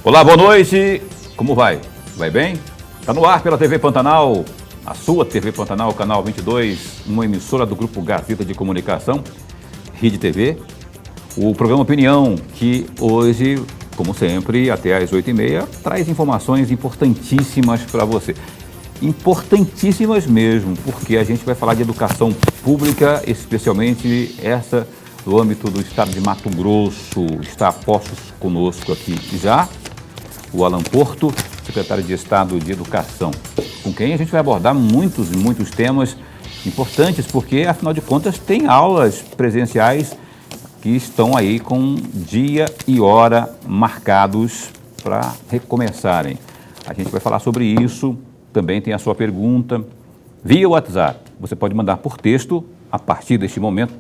Olá, boa noite. Como vai? Vai bem? Está no ar pela TV Pantanal, a sua TV Pantanal, canal 22, uma emissora do Grupo Gazeta de Comunicação, Rede TV. O programa Opinião, que hoje, como sempre, até às 8h30, traz informações importantíssimas para você. Importantíssimas mesmo, porque a gente vai falar de educação pública, especialmente essa do âmbito do estado de Mato Grosso. Está a postos conosco aqui já o Alan Porto, secretário de Estado de Educação, com quem a gente vai abordar muitos temas importantes, porque, afinal de contas, tem aulas presenciais que estão aí com dia e hora marcados para recomeçarem. A gente vai falar sobre isso. Também tem a sua pergunta via WhatsApp. Você pode mandar por texto, a partir deste momento,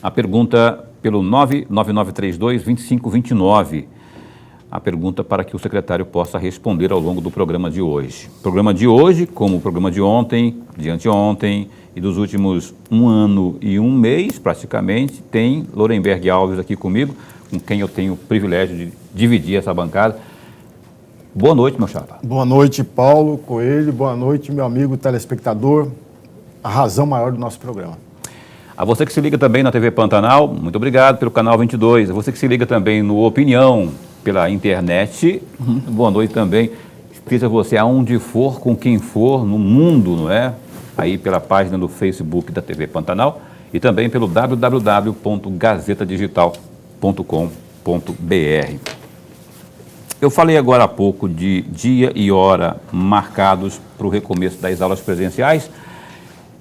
a pergunta pelo 99932-2529. A pergunta para que o secretário possa responder ao longo do programa de hoje. O programa de hoje, como o programa de ontem, de anteontem e dos últimos 1 ano e 1 mês, praticamente, tem Lorenberg Alves aqui comigo, com quem eu tenho o privilégio de dividir essa bancada. Boa noite, meu chapa. Boa noite, Paulo Coelho. Boa noite, meu amigo telespectador. A razão maior do nosso programa. A você que se liga também na TV Pantanal, muito obrigado pelo canal 22. A você que se liga também no Opinião, pela internet, boa noite também. Esteja você aonde for, com quem for, no mundo, não é? Aí pela página do Facebook da TV Pantanal e também pelo www.gazetadigital.com.br. Eu falei agora há pouco de dia e hora marcados para o recomeço das aulas presenciais.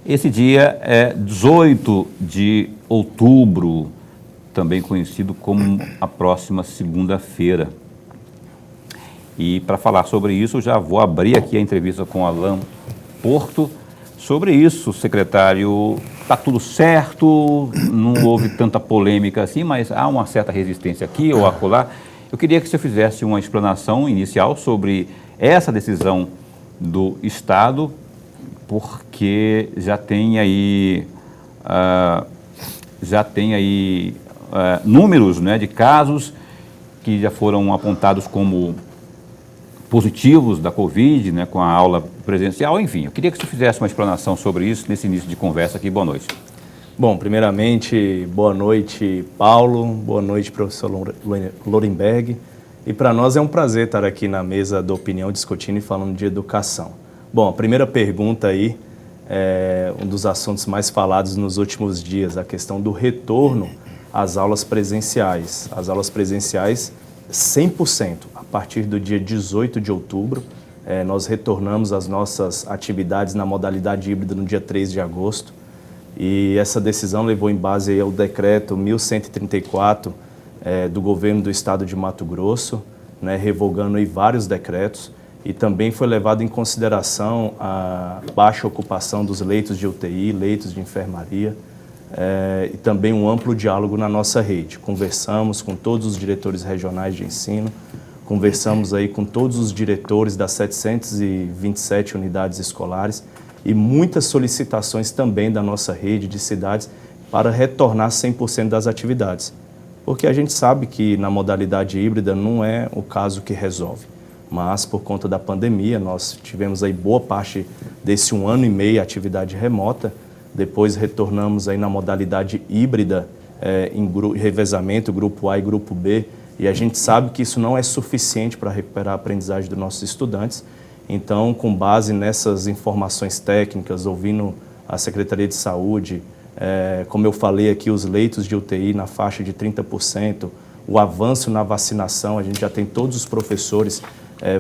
Esse dia é 18 de outubro, também conhecido como a próxima segunda-feira. E para falar sobre isso, eu já vou abrir aqui a entrevista com Alan Porto. Sobre isso, secretário, está tudo certo, não houve tanta polêmica assim, mas há uma certa resistência aqui ou acolá. Eu queria que você fizesse uma explanação inicial sobre essa decisão do Estado, porque já tem aí números, né, de casos que já foram apontados como positivos da Covid, né, com a aula presencial. Enfim, eu queria que você fizesse uma explanação sobre isso nesse início de conversa aqui. Boa noite. Bom, primeiramente, boa noite, Paulo, boa noite, professor Lorenberg. E para nós é um prazer estar aqui na mesa da opinião, discutindo e falando de educação. Bom, a primeira pergunta aí é um dos assuntos mais falados nos últimos dias, a questão do retorno às aulas presenciais. As aulas presenciais, 100%, a partir do dia 18 de outubro, nós retornamos às nossas atividades na modalidade híbrida no dia 3 de agosto. E essa decisão levou em base ao decreto 1134 do governo do estado de Mato Grosso, né, revogando aí vários decretos, e também foi levado em consideração a baixa ocupação dos leitos de UTI, leitos de enfermaria, e também um amplo diálogo na nossa rede. Conversamos com todos os diretores regionais de ensino, conversamos aí com todos os diretores das 727 unidades escolares, e muitas solicitações também da nossa rede de cidades para retornar 100% das atividades. Porque a gente sabe que na modalidade híbrida não é o caso que resolve, mas por conta da pandemia nós tivemos aí boa parte desse 1 ano e meio atividade remota, depois retornamos aí na modalidade híbrida em revezamento, grupo A e grupo B, e a gente sabe que isso não é suficiente para recuperar a aprendizagem dos nossos estudantes. Então, com base nessas informações técnicas, ouvindo a Secretaria de Saúde, como eu falei aqui, os leitos de UTI na faixa de 30%, o avanço na vacinação, a gente já tem todos os professores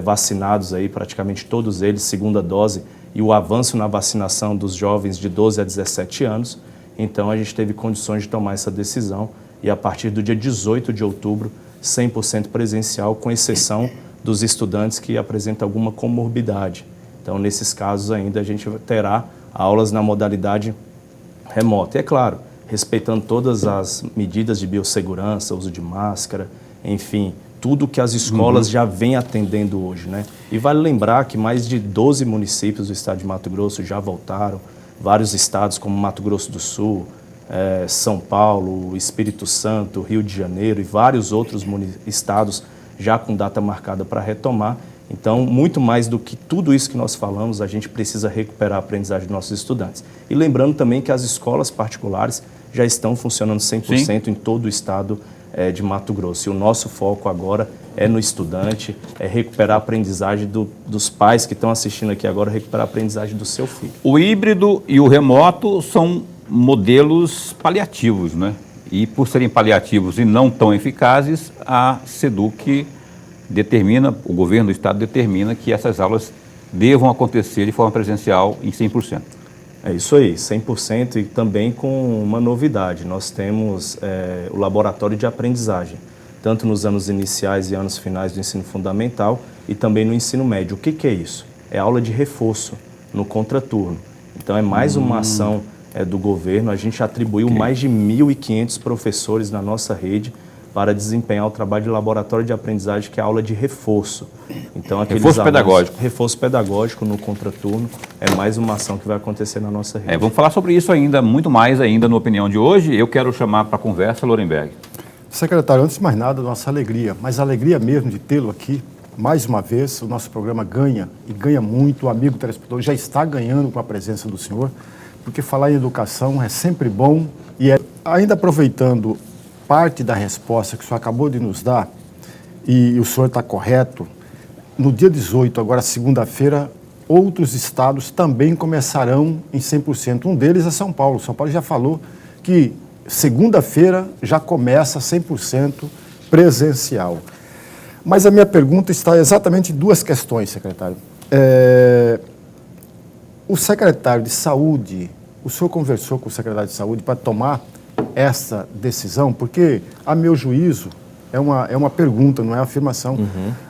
vacinados aí, praticamente todos eles, segunda dose, e o avanço na vacinação dos jovens de 12 a 17 anos. Então, a gente teve condições de tomar essa decisão e a partir do dia 18 de outubro, 100% presencial, com exceção dos estudantes que apresentam alguma comorbidade. Então, nesses casos ainda, a gente terá aulas na modalidade remota. E é claro, respeitando todas as medidas de biossegurança, uso de máscara, enfim, tudo que as escolas já vêm atendendo hoje, né? E vale lembrar que mais de 12 municípios do estado de Mato Grosso já voltaram, vários estados como Mato Grosso do Sul, São Paulo, Espírito Santo, Rio de Janeiro e vários outros estados já com data marcada para retomar. Então, muito mais do que tudo isso que nós falamos, a gente precisa recuperar a aprendizagem dos nossos estudantes. E lembrando também que as escolas particulares já estão funcionando 100% em todo o estado de Mato Grosso. E o nosso foco agora é no estudante, é recuperar a aprendizagem dos pais que estão assistindo aqui agora, recuperar a aprendizagem do seu filho. O híbrido e o remoto são modelos paliativos, né? E por serem paliativos e não tão eficazes, a SEDUC determina, o governo do estado determina que essas aulas devam acontecer de forma presencial em 100%. É isso aí, 100% e também com uma novidade. Nós temos o laboratório de aprendizagem, tanto nos anos iniciais e anos finais do ensino fundamental e também no ensino médio. O que é isso? É aula de reforço no contraturno. Então é mais uma ação do governo. A gente atribuiu mais de 1.500 professores na nossa rede para desempenhar o trabalho de laboratório de aprendizagem, que é a aula de reforço. Então, reforço pedagógico. Reforço pedagógico no contraturno é mais uma ação que vai acontecer na nossa rede. Vamos falar sobre isso ainda, muito mais ainda na opinião de hoje. Eu quero chamar para a conversa Lorenberg. Secretário, antes de mais nada, nossa alegria, mas a alegria mesmo de tê-lo aqui, mais uma vez, o nosso programa ganha, e ganha muito, o amigo telespectador já está ganhando com a presença do senhor, porque falar em educação é sempre bom, e ainda aproveitando parte da resposta que o senhor acabou de nos dar, e o senhor está correto, no dia 18, agora segunda-feira, outros estados também começarão em 100%. Um deles é São Paulo. São Paulo já falou que segunda-feira já começa 100% presencial. Mas a minha pergunta está exatamente em duas questões, secretário. O secretário de Saúde, o senhor conversou com o secretário de Saúde para tomar essa decisão? Porque, a meu juízo, é uma pergunta, não é uma afirmação.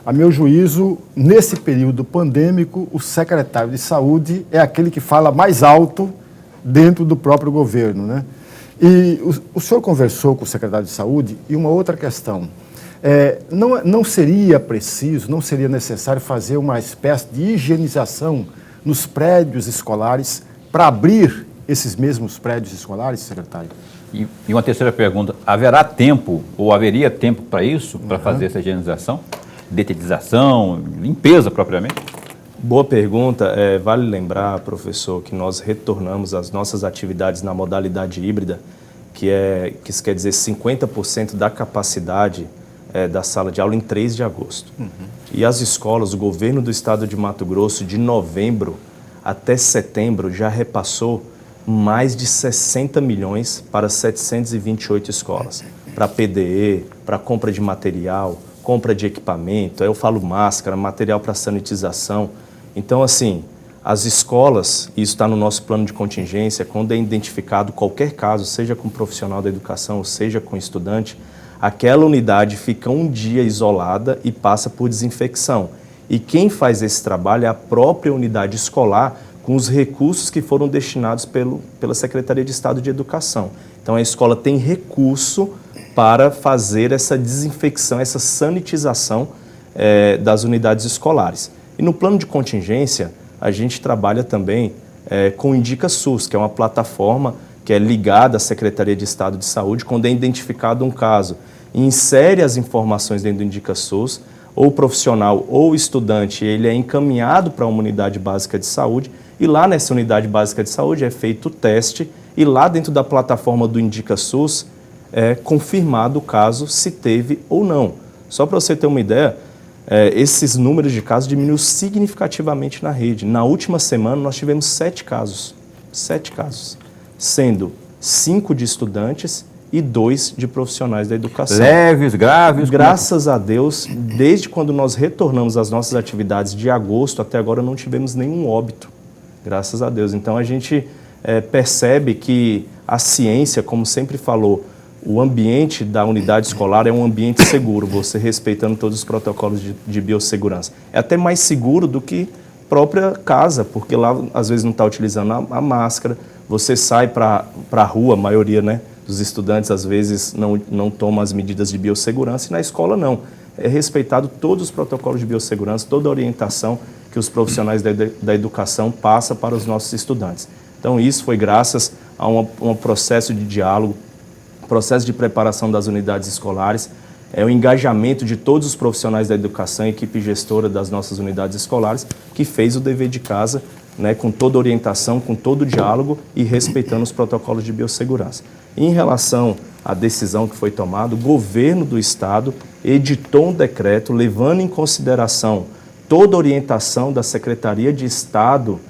A meu juízo, nesse período pandêmico, o secretário de Saúde é aquele que fala mais alto dentro do próprio governo, né? E o senhor conversou com o secretário de Saúde, e uma outra questão, não seria preciso, não seria necessário fazer uma espécie de higienização nos prédios escolares para abrir esses mesmos prédios escolares, secretário? E uma terceira pergunta, haverá tempo, ou haveria tempo para isso, para fazer essa higienização, detetização, limpeza propriamente? Boa pergunta. Vale lembrar, professor, que nós retornamos às nossas atividades na modalidade híbrida, que isso quer dizer 50% da capacidade da sala de aula em 3 de agosto. E as escolas, o governo do estado de Mato Grosso, de novembro até setembro, já repassou mais de 60 milhões para 728 escolas, para PDE, para compra de material, compra de equipamento, aí eu falo máscara, material para sanitização. Então, assim, as escolas, e isso está no nosso plano de contingência, quando é identificado qualquer caso, seja com profissional da educação, ou seja com estudante, aquela unidade fica um dia isolada e passa por desinfecção. E quem faz esse trabalho é a própria unidade escolar, com os recursos que foram destinados pela Secretaria de Estado de Educação. Então, a escola tem recurso para fazer essa desinfecção, essa sanitização das unidades escolares. E no plano de contingência, a gente trabalha também com o Indica SUS, que é uma plataforma que é ligada à Secretaria de Estado de Saúde. Quando é identificado um caso, insere as informações dentro do Indica SUS, ou o profissional ou o estudante, ele é encaminhado para uma unidade básica de saúde, e lá nessa unidade básica de saúde é feito o teste, e lá dentro da plataforma do Indica SUS é confirmado o caso, se teve ou não. Só para você ter uma ideia, esses números de casos diminuíram significativamente na rede. Na última semana nós tivemos 7 casos, sendo 5 de estudantes e 2 de profissionais da educação. Leves, graves? Graças a Deus, desde quando nós retornamos às nossas atividades de agosto até agora, não tivemos nenhum óbito. Graças a Deus. Então, a gente percebe que a ciência, como sempre falou, o ambiente da unidade escolar é um ambiente seguro, você respeitando todos os protocolos de biossegurança. É até mais seguro do que própria casa, porque lá, às vezes, não está utilizando a máscara, você sai para a rua, a maioria, né, dos estudantes, às vezes, não toma as medidas de biossegurança, e na escola não. É respeitado todos os protocolos de biossegurança, toda a orientação que os profissionais da educação passam para os nossos estudantes. Então, isso foi graças a um processo de diálogo, processo de preparação das unidades escolares, o engajamento de todos os profissionais da educação, equipe gestora das nossas unidades escolares, que fez o dever de casa, né, com toda orientação, com todo o diálogo e respeitando os protocolos de biossegurança. Em relação à decisão que foi tomada, o governo do estado editou um decreto levando em consideração toda a orientação da Secretaria de Estado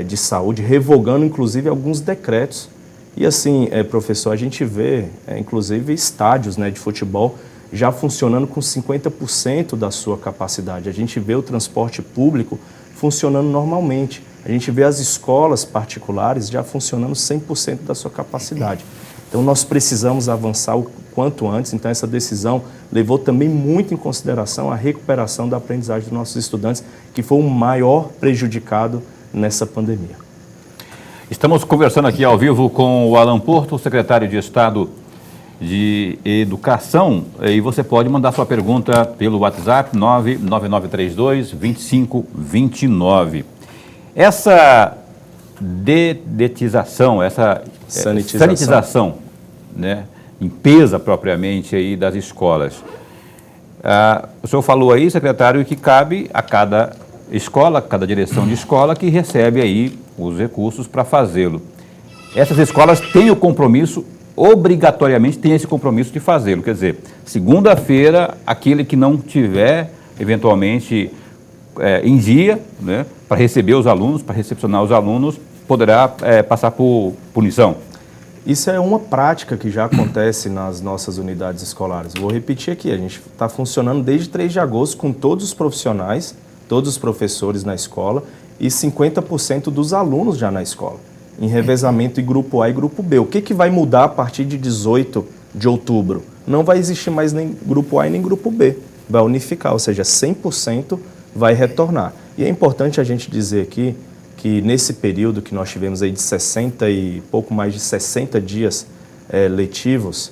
de Saúde, revogando inclusive alguns decretos. E assim, professor, a gente vê inclusive estádios, né, de futebol já funcionando com 50% da sua capacidade. A gente vê o transporte público funcionando normalmente. A gente vê as escolas particulares já funcionando 100% da sua capacidade. Então, nós precisamos avançar o quanto antes. Então, essa decisão levou também muito em consideração a recuperação da aprendizagem dos nossos estudantes, que foi o maior prejudicado nessa pandemia. Estamos conversando aqui ao vivo com o Alan Porto, secretário de Estado de Educação, e você pode mandar sua pergunta pelo WhatsApp 99932-2529. Essa dedetização, essa sanitização, né, limpeza propriamente aí das escolas. O senhor falou aí, secretário, que cabe a cada escola, cada direção de escola que recebe aí os recursos para fazê-lo. Essas escolas têm o compromisso, obrigatoriamente tem esse compromisso de fazê-lo. Quer dizer, segunda-feira, aquele que não tiver, eventualmente, em dia, né, para receber os alunos, para recepcionar os alunos, poderá passar por punição. Isso é uma prática que já acontece nas nossas unidades escolares. Vou repetir aqui, a gente está funcionando desde 3 de agosto com todos os profissionais, todos os professores na escola e 50% dos alunos já na escola, em revezamento em grupo A e grupo B. O que vai mudar a partir de 18 de outubro? Não vai existir mais nem grupo A e nem grupo B, vai unificar, ou seja, 100% vai retornar. E é importante a gente dizer aqui que nesse período que nós tivemos aí de 60 e pouco mais de 60 dias letivos,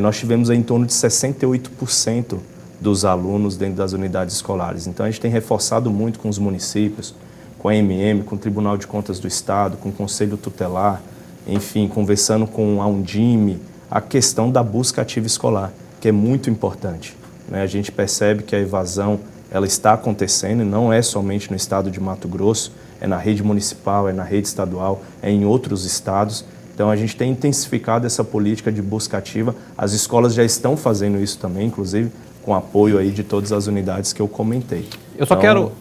nós tivemos aí em torno de 68% dos alunos dentro das unidades escolares. Então a gente tem reforçado muito com os municípios, com a MM, com o Tribunal de Contas do Estado, com o Conselho Tutelar, enfim, conversando com a Undime, a questão da busca ativa escolar, que é muito importante, né? A gente percebe que a evasão ela está acontecendo e não é somente no estado de Mato Grosso, é na rede municipal, é na rede estadual, é em outros estados. Então a gente tem intensificado essa política de busca ativa, as escolas já estão fazendo isso também, inclusive com apoio aí de todas as unidades que eu comentei. Eu só quero,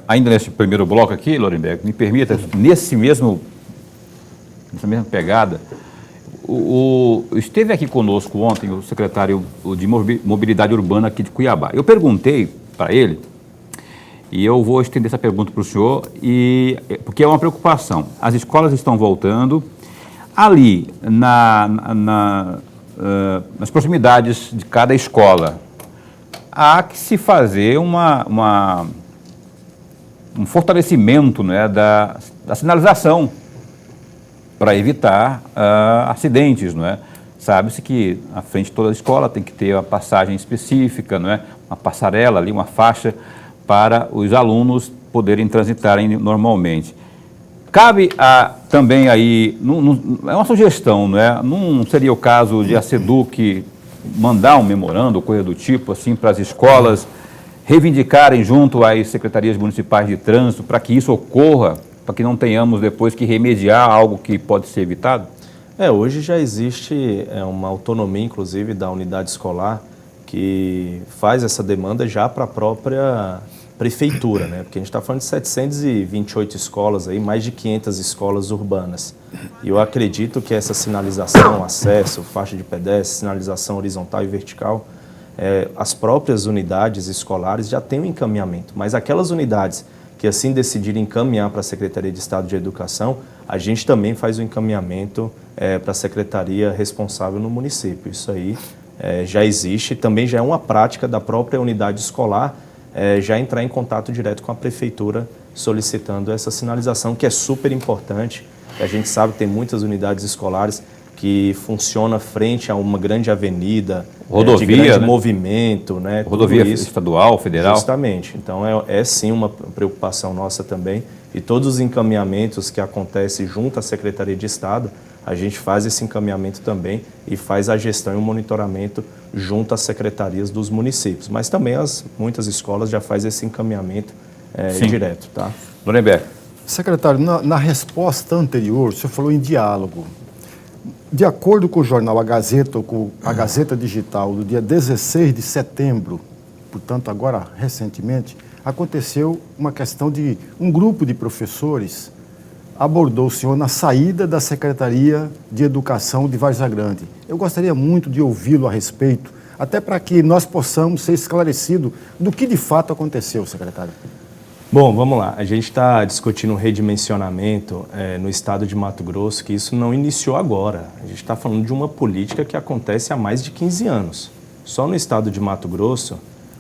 ainda nesse primeiro bloco aqui, Lorenberg, me permita, nessa mesma pegada, esteve aqui conosco ontem o secretário de Mobilidade Urbana aqui de Cuiabá. Eu perguntei para ele, e eu vou estender essa pergunta para o senhor, porque é uma preocupação. As escolas estão voltando, ali nas proximidades de cada escola, há que se fazer um fortalecimento, né, da sinalização para evitar acidentes, não é? Sabe-se que à frente de toda a escola tem que ter uma passagem específica, não é? Uma passarela ali, uma faixa para os alunos poderem transitarem normalmente. Cabe também aí, é uma sugestão, não é? Não seria o caso de a SEDUC mandar um memorando ou coisa do tipo, assim, para as escolas reivindicarem junto às secretarias municipais de trânsito para que isso ocorra, para que não tenhamos depois que remediar algo que pode ser evitado? Hoje já existe uma autonomia, inclusive, da unidade escolar que faz essa demanda já para a própria prefeitura, né? Porque a gente está falando de 728 escolas, aí, mais de 500 escolas urbanas. E eu acredito que essa sinalização, acesso, faixa de pedestre, sinalização horizontal e vertical, as próprias unidades escolares já têm um encaminhamento, mas aquelas unidades que assim decidirem encaminhar para a Secretaria de Estado de Educação, a gente também faz o encaminhamento para a secretaria responsável no município. Isso aí já existe, também já é uma prática da própria unidade escolar, já entrar em contato direto com a prefeitura solicitando essa sinalização, que é super importante. A gente sabe que tem muitas unidades escolares que funcionam frente a uma grande avenida, rodovia, de grande movimento, né? Rodovia estadual, federal. Justamente. Então é sim uma preocupação nossa também. E todos os encaminhamentos que acontecem junto à Secretaria de Estado, a gente faz esse encaminhamento também e faz a gestão e o monitoramento junto às secretarias dos municípios. Mas também muitas escolas já fazem esse encaminhamento direto. Tá? Lorenberg. Secretário, na resposta anterior, o senhor falou em diálogo. De acordo com o jornal A Gazeta, ou com a Gazeta Digital, do dia 16 de setembro, portanto, agora recentemente, aconteceu uma questão de um grupo de professores abordou o senhor na saída da Secretaria de Educação de Várzea Grande. Eu gostaria muito de ouvi-lo a respeito, até para que nós possamos ser esclarecidos do que de fato aconteceu, secretário. Bom, vamos lá. A gente está discutindo um redimensionamento no estado de Mato Grosso, que isso não iniciou agora. A gente está falando de uma política que acontece há mais de 15 anos. Só no estado de Mato Grosso,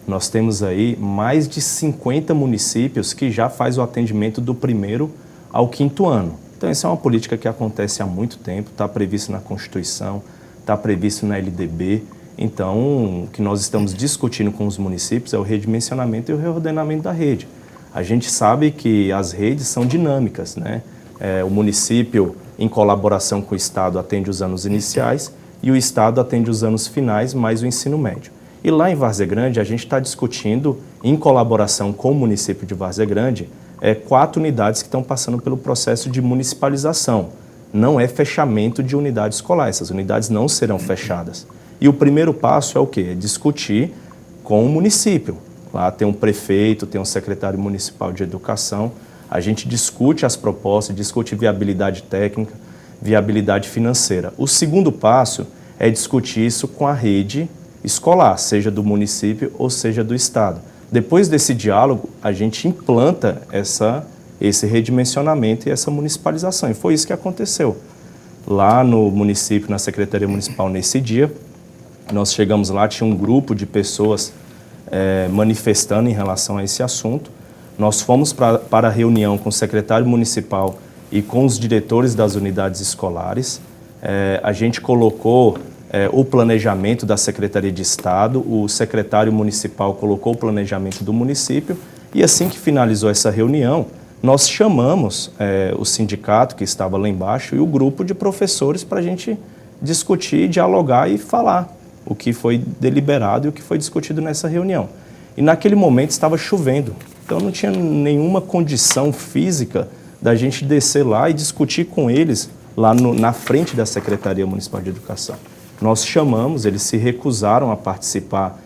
nós temos aí mais de 50 municípios que já faz o atendimento do 1º ao 5º ano. Então, essa é uma política que acontece há muito tempo, está previsto na Constituição, está previsto na LDB. Então, o que nós estamos discutindo com os municípios é o redimensionamento e o reordenamento da rede. A gente sabe que as redes são dinâmicas, né? O município, em colaboração com o Estado, atende os anos iniciais e o Estado atende os anos finais, mais o ensino médio. E lá em Várzea Grande, a gente está discutindo, em colaboração com o município de Várzea Grande, 4 unidades que estão passando pelo processo de municipalização. Não é fechamento de unidade escolar, essas unidades não serão fechadas. E o primeiro passo é o quê? É discutir com o município. Lá tem um prefeito, tem um secretário municipal de educação. A gente discute as propostas, discute viabilidade técnica, viabilidade financeira. O segundo passo é discutir isso com a rede escolar, seja do município ou seja do estado. Depois desse diálogo, a gente implanta esse redimensionamento e essa municipalização. E foi isso que aconteceu. Lá no município, na Secretaria Municipal, nesse dia, nós chegamos lá, tinha um grupo de pessoas manifestando em relação a esse assunto. Nós fomos para a reunião com o secretário municipal e com os diretores das unidades escolares. A gente colocou o planejamento da Secretaria de Estado, o secretário municipal colocou o planejamento do município e assim que finalizou essa reunião, nós chamamos o sindicato que estava lá embaixo e o grupo de professores para a gente discutir, dialogar e falar o que foi deliberado e o que foi discutido nessa reunião. E naquele momento estava chovendo, então não tinha nenhuma condição física da gente descer lá e discutir com eles lá na frente da Secretaria Municipal de Educação. Nós chamamos, eles se recusaram a participar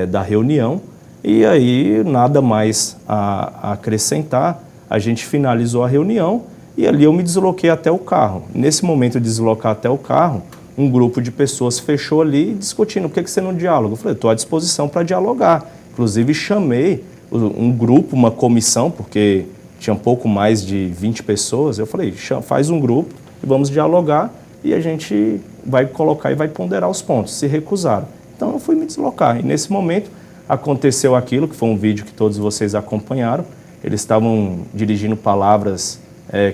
da reunião e aí nada mais a acrescentar. A gente finalizou a reunião e ali eu me desloquei até o carro. Nesse momento de deslocar até o carro, um grupo de pessoas fechou ali discutindo, por que você não dialoga? Eu falei, estou à disposição para dialogar. Inclusive chamei um grupo, uma comissão, porque tinha um pouco mais de 20 pessoas. Eu falei, faz um grupo e vamos dialogar e a gente vai colocar e vai ponderar os pontos. Se recusaram. Então eu fui me deslocar e nesse momento aconteceu aquilo, que foi um vídeo que todos vocês acompanharam. Eles estavam dirigindo palavras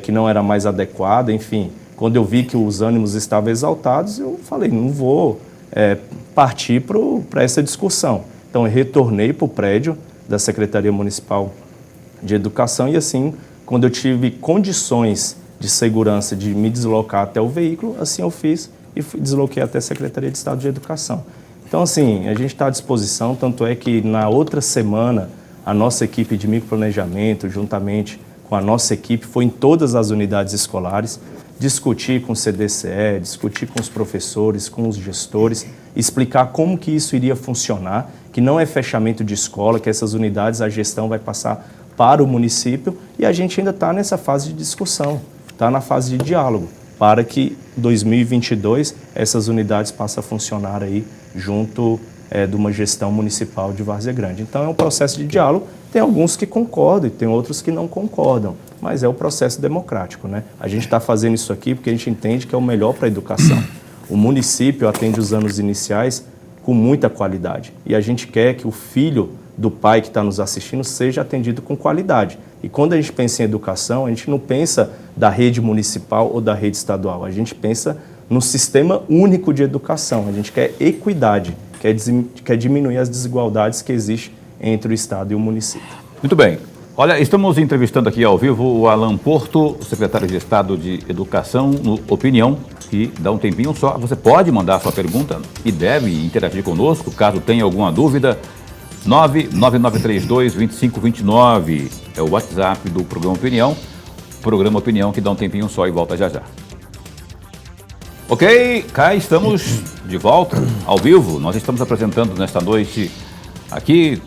que não era mais adequada, enfim. Quando eu vi que os ânimos estavam exaltados, eu falei, não vou partir para essa discussão. Então eu retornei para o prédio da Secretaria Municipal de Educação e assim, quando eu tive condições de segurança de me deslocar até o veículo, assim eu fiz e desloquei até a Secretaria de Estado de Educação. Então assim, a gente está à disposição, tanto é que na outra semana a nossa equipe de microplanejamento, juntamente com a nossa equipe, foi em todas as unidades escolares, discutir com o CDCE, discutir com os professores, com os gestores, explicar como que isso iria funcionar, que não é fechamento de escola, que essas unidades, a gestão vai passar para o município e a gente ainda está nessa fase de discussão, está na fase de diálogo, para que 2022 essas unidades passem a funcionar aí junto de uma gestão municipal de Várzea Grande. Então é um processo de diálogo, tem alguns que concordam e tem outros que não concordam, mas é o processo democrático, né? A gente está fazendo isso aqui porque a gente entende que é o melhor para a educação. O município atende os anos iniciais com muita qualidade e a gente quer que o filho do pai que está nos assistindo seja atendido com qualidade. E quando a gente pensa em educação, a gente não pensa da rede municipal ou da rede estadual, a gente pensa no sistema único de educação, a gente quer equidade, quer diminuir as desigualdades que existem entre o Estado e o município. Muito bem. Olha, estamos entrevistando aqui ao vivo o Alan Porto, secretário de Estado de Educação, no Opinião, que dá um tempinho só. Você pode mandar sua pergunta e deve interagir conosco, caso tenha alguma dúvida. 99932-2529 é o WhatsApp do Programa Opinião. Programa Opinião que dá um tempinho só e volta já já. Ok, cá estamos de volta, ao vivo. Nós estamos apresentando nesta noite aqui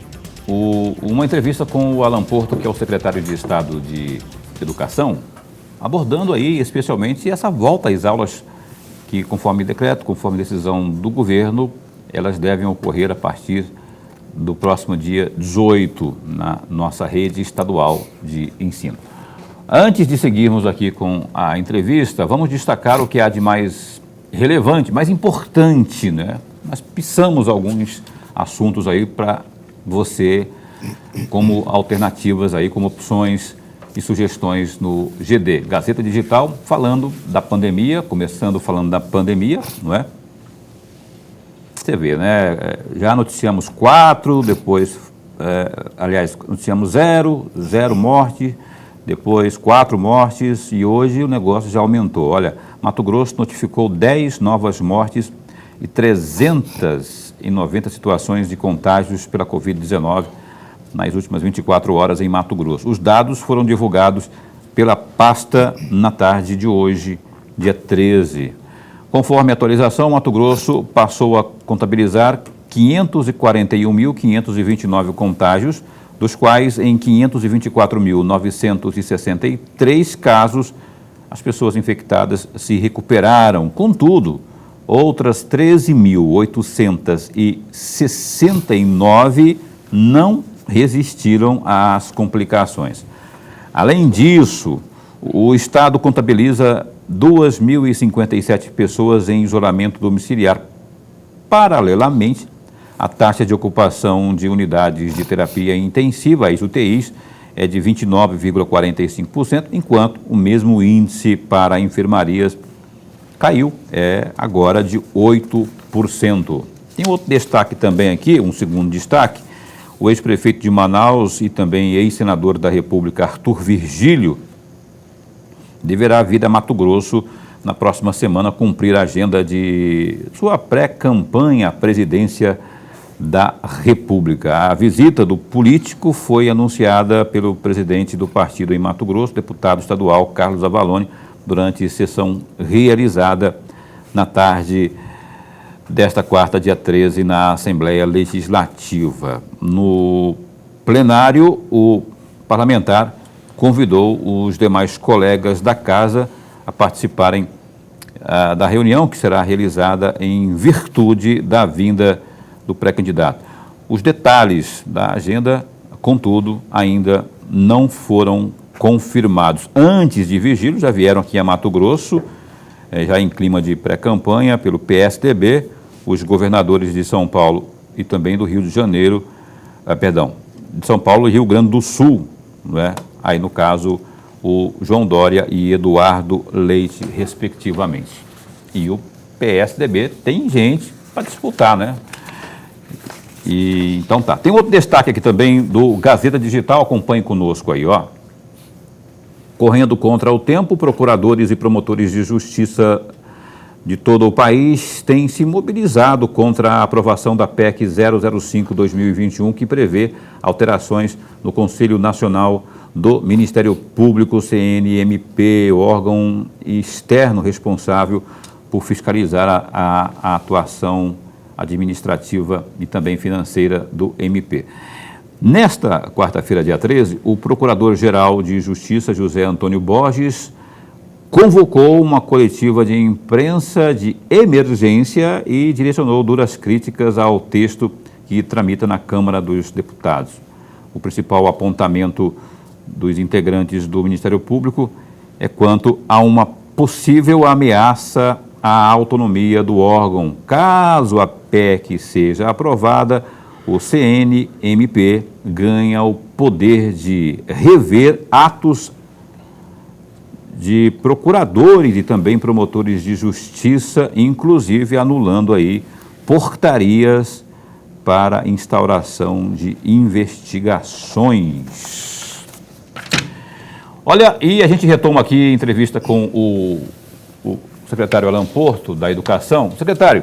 uma entrevista com o Alan Porto, que é o secretário de Estado de Educação, abordando aí especialmente essa volta às aulas que, conforme decreto, conforme decisão do governo, elas devem ocorrer a partir do próximo dia 18 na nossa rede estadual de ensino. Antes de seguirmos aqui com a entrevista, vamos destacar o que há de mais relevante, mais importante, né? Nós pisamos alguns assuntos aí para você como alternativas aí, como opções e sugestões no GD, Gazeta Digital, falando da pandemia, começando falando da pandemia, não é? Você vê, né? Já noticiamos 4, depois, noticiamos 0 morte, depois 4 mortes e hoje o negócio já aumentou. Olha, Mato Grosso notificou 10 novas mortes e 390 situações de contágios pela Covid-19 nas últimas 24 horas em Mato Grosso. Os dados foram divulgados pela pasta na tarde de hoje, dia 13. Conforme a atualização, Mato Grosso passou a contabilizar 541.529 contágios, dos quais em 524.963 casos as pessoas infectadas se recuperaram. Contudo, outras 13.869 não resistiram às complicações. Além disso, o Estado contabiliza 2.057 pessoas em isolamento domiciliar. Paralelamente, a taxa de ocupação de unidades de terapia intensiva, as UTIs, é de 29,45%, enquanto o mesmo índice para enfermarias caiu, agora de 8%. Tem outro destaque também aqui, um segundo destaque. O ex-prefeito de Manaus e também ex-senador da República, Arthur Virgílio, deverá vir a Mato Grosso na próxima semana cumprir a agenda de sua pré-campanha à presidência da República. A visita do político foi anunciada pelo presidente do partido em Mato Grosso, deputado estadual Carlos Avalone, durante sessão realizada na tarde desta quarta, dia 13, na Assembleia Legislativa. No plenário, o parlamentar convidou os demais colegas da casa a participarem da reunião que será realizada em virtude da vinda do pré-candidato. Os detalhes da agenda, contudo, ainda não foram confirmados. Antes de Virgílio, já vieram aqui a Mato Grosso, já em clima de pré-campanha, pelo PSDB, os governadores de São Paulo e também do Rio de Janeiro, de São Paulo e Rio Grande do Sul, não é? Aí, no caso, o João Dória e Eduardo Leite, respectivamente. E o PSDB tem gente para disputar, né? E, então tá. Tem outro destaque aqui também do Gazeta Digital, acompanhe conosco aí, ó. Correndo contra o tempo, procuradores e promotores de justiça de todo o país têm se mobilizado contra a aprovação da PEC 005/2021, que prevê alterações no Conselho Nacional do Ministério Público, CNMP, órgão externo responsável por fiscalizar a atuação administrativa e também financeira do MP. Nesta quarta-feira, dia 13, o Procurador-Geral de Justiça, José Antônio Borges, convocou uma coletiva de imprensa de emergência e direcionou duras críticas ao texto que tramita na Câmara dos Deputados. O principal apontamento dos integrantes do Ministério Público é quanto a uma possível ameaça à autonomia do órgão. Caso a PEC seja aprovada, o CNMP ganha o poder de rever atos de procuradores e também promotores de justiça, inclusive anulando aí portarias para instauração de investigações. Olha, e a gente retoma aqui a entrevista com o secretário Alan Porto, da Educação. Secretário,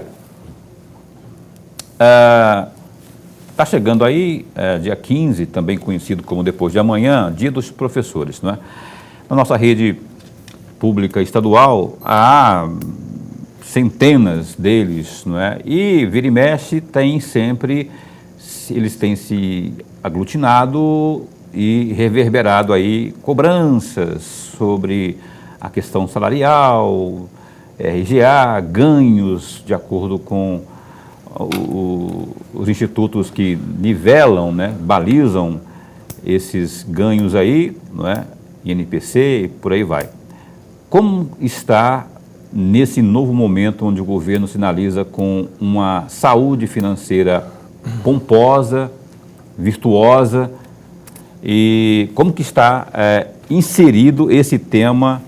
está chegando aí, dia 15, também conhecido como depois de amanhã, Dia dos Professores, não é? Na nossa rede pública estadual, há centenas deles, não é? E vira e mexe eles têm se aglutinado e reverberado aí cobranças sobre a questão salarial, RGA, ganhos de acordo com os institutos que nivelam, né, balizam esses ganhos aí, não é? INPC e por aí vai. Como está nesse novo momento onde o governo sinaliza com uma saúde financeira pomposa, virtuosa, e como que está inserido esse tema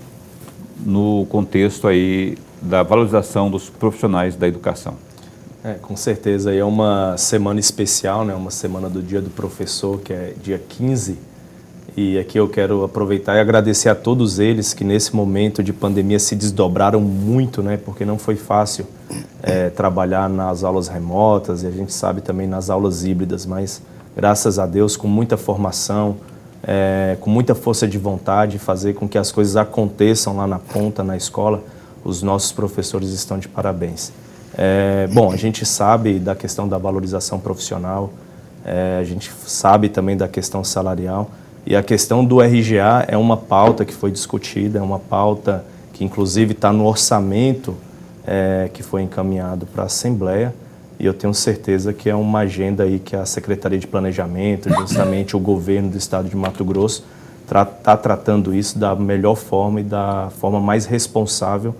no contexto aí da valorização dos profissionais da educação? Com certeza, é uma semana especial, né? Uma semana do Dia do Professor, que é dia 15, e aqui eu quero aproveitar e agradecer a todos eles que nesse momento de pandemia se desdobraram muito, né? Porque não foi fácil trabalhar nas aulas remotas, e a gente sabe também nas aulas híbridas, mas graças a Deus, com muita formação, com muita força de vontade, fazer com que as coisas aconteçam lá na ponta, na escola, os nossos professores estão de parabéns. Bom, a gente sabe da questão da valorização profissional, a gente sabe também da questão salarial, e a questão do RGA é uma pauta que foi discutida, é uma pauta que inclusive está no orçamento que foi encaminhado para a Assembleia, e eu tenho certeza que é uma agenda aí que a Secretaria de Planejamento, justamente o governo do estado de Mato Grosso, está tratando isso da melhor forma e da forma mais responsável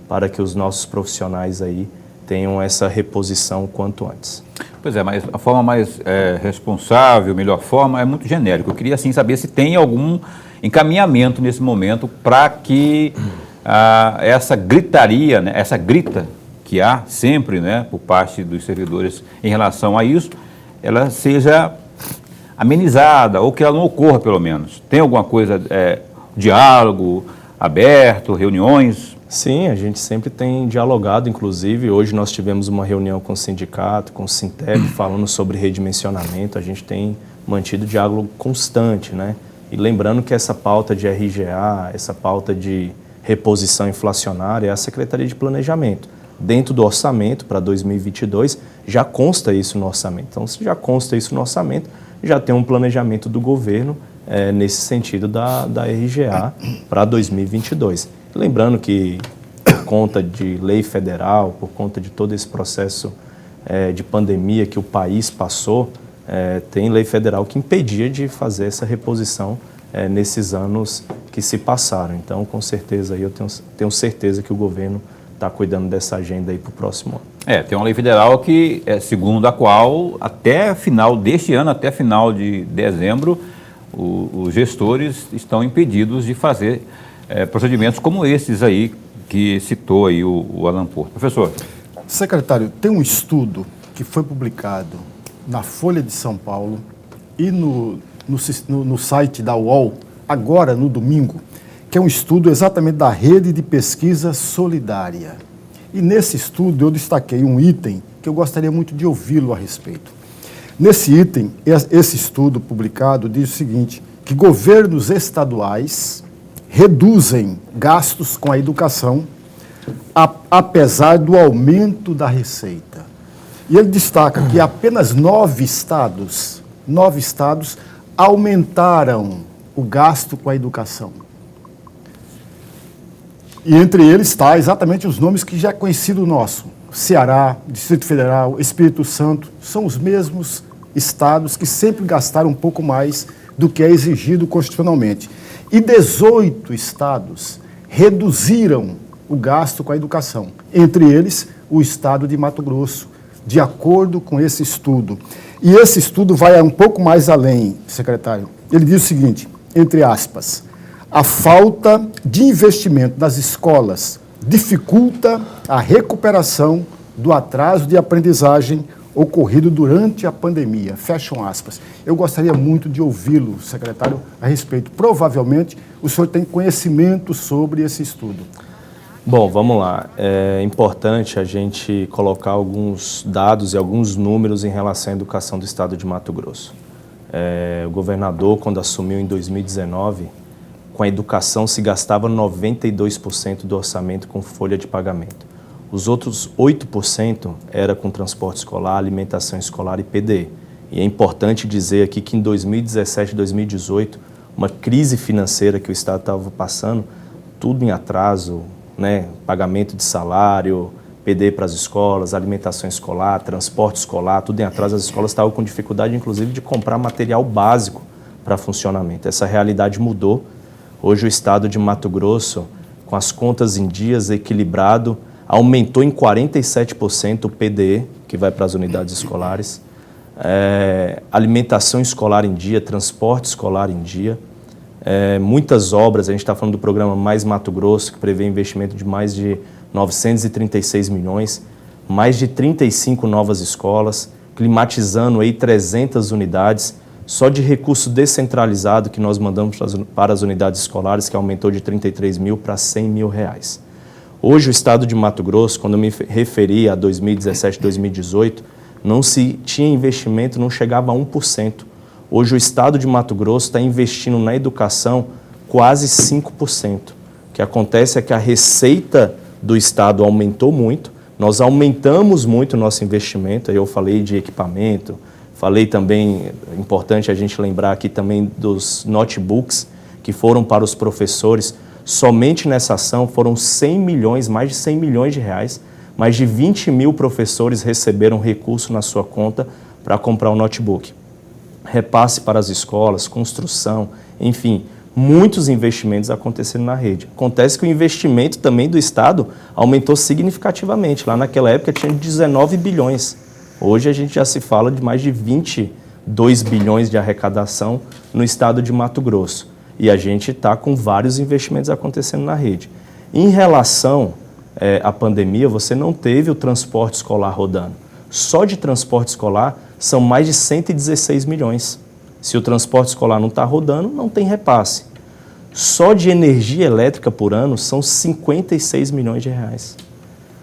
para que os nossos profissionais aí tenham essa reposição quanto antes. Pois é, mas a forma mais responsável, melhor forma, é muito genérico. Eu queria, assim, saber se tem algum encaminhamento nesse momento para que essa gritaria, né, essa grita que há sempre, né, por parte dos servidores em relação a isso, ela seja amenizada ou que ela não ocorra, pelo menos. Tem alguma coisa, diálogo aberto, reuniões? Sim, a gente sempre tem dialogado, inclusive hoje nós tivemos uma reunião com o sindicato, com o Sinteb, falando sobre redimensionamento. A gente tem mantido diálogo constante, né? E lembrando que essa pauta de RGA, essa pauta de reposição inflacionária é a Secretaria de Planejamento. Dentro do orçamento para 2022, já consta isso no orçamento. Então, se já consta isso no orçamento, já tem um planejamento do governo nesse sentido da RGA para 2022. Lembrando que, por conta de lei federal, por conta de todo esse processo de pandemia que o país passou, tem lei federal que impedia de fazer essa reposição nesses anos que se passaram. Então, com certeza, eu tenho certeza que o governo está cuidando dessa agenda aí para o próximo ano. Tem uma lei federal que, segundo a qual, até final deste ano, até final de dezembro, os gestores estão impedidos de fazer procedimentos como esses aí que citou aí o Alan Porto. Professor. Secretário, tem um estudo que foi publicado na Folha de São Paulo e no site da UOL, agora no domingo, que é um estudo exatamente da Rede de Pesquisa Solidária. E nesse estudo eu destaquei um item que eu gostaria muito de ouvi-lo a respeito. Nesse item, esse estudo publicado diz o seguinte, que governos estaduais reduzem gastos com a educação apesar do aumento da receita. E ele destaca que apenas 9 estados aumentaram o gasto com a educação. E entre eles está exatamente os nomes que já é conhecido nosso. Ceará, Distrito Federal, Espírito Santo, são os mesmos estados que sempre gastaram um pouco mais do que é exigido constitucionalmente. E 18 estados reduziram o gasto com a educação. Entre eles, o estado de Mato Grosso, de acordo com esse estudo. E esse estudo vai um pouco mais além, secretário. Ele diz o seguinte, entre aspas, a falta de investimento nas escolas dificulta a recuperação do atraso de aprendizagem ocorrido durante a pandemia, fecham aspas. Eu gostaria muito de ouvi-lo, secretário, a respeito. Provavelmente o senhor tem conhecimento sobre esse estudo. Bom, vamos lá. É importante a gente colocar alguns dados e alguns números em relação à educação do estado de Mato Grosso. O governador, quando assumiu em 2019, com a educação se gastava 92% do orçamento com folha de pagamento. Os outros 8% era com transporte escolar, alimentação escolar e PDE. E é importante dizer aqui que em 2017 e 2018, uma crise financeira que o estado estava passando, tudo em atraso, né? Pagamento de salário, PDE para as escolas, alimentação escolar, transporte escolar, tudo em atraso. As escolas estavam com dificuldade, inclusive, de comprar material básico para funcionamento. Essa realidade mudou. Hoje o estado de Mato Grosso, com as contas em dias, equilibrado, aumentou em 47% o PDE, que vai para as unidades escolares, alimentação escolar em dia, transporte escolar em dia, muitas obras. A gente está falando do programa Mais Mato Grosso, que prevê investimento de mais de 936 milhões, mais de 35 novas escolas, climatizando aí 300 unidades, só de recurso descentralizado que nós mandamos para as unidades escolares, que aumentou de 33 mil para 100 mil reais. Hoje o estado de Mato Grosso, quando eu me referi a 2017, 2018, não se tinha investimento, não chegava a 1%. Hoje o estado de Mato Grosso está investindo na educação quase 5%. O que acontece é que a receita do estado aumentou muito, nós aumentamos muito o nosso investimento. Aí eu falei de equipamento, falei também, é importante a gente lembrar aqui também dos notebooks que foram para os professores. Somente nessa ação foram 100 milhões, mais de 100 milhões de reais, mais de 20 mil professores receberam recurso na sua conta para comprar um notebook. Repasse para as escolas, construção, enfim, muitos investimentos acontecendo na rede. Acontece que o investimento também do Estado aumentou significativamente. Lá naquela época tinha 19 bilhões. Hoje a gente já se fala de mais de 22 bilhões de arrecadação no estado de Mato Grosso. E a gente está com vários investimentos acontecendo na rede. Em relação à pandemia, você não teve o transporte escolar rodando. Só de transporte escolar são mais de 116 milhões. Se o transporte escolar não está rodando, não tem repasse. Só de energia elétrica por ano são 56 milhões de reais.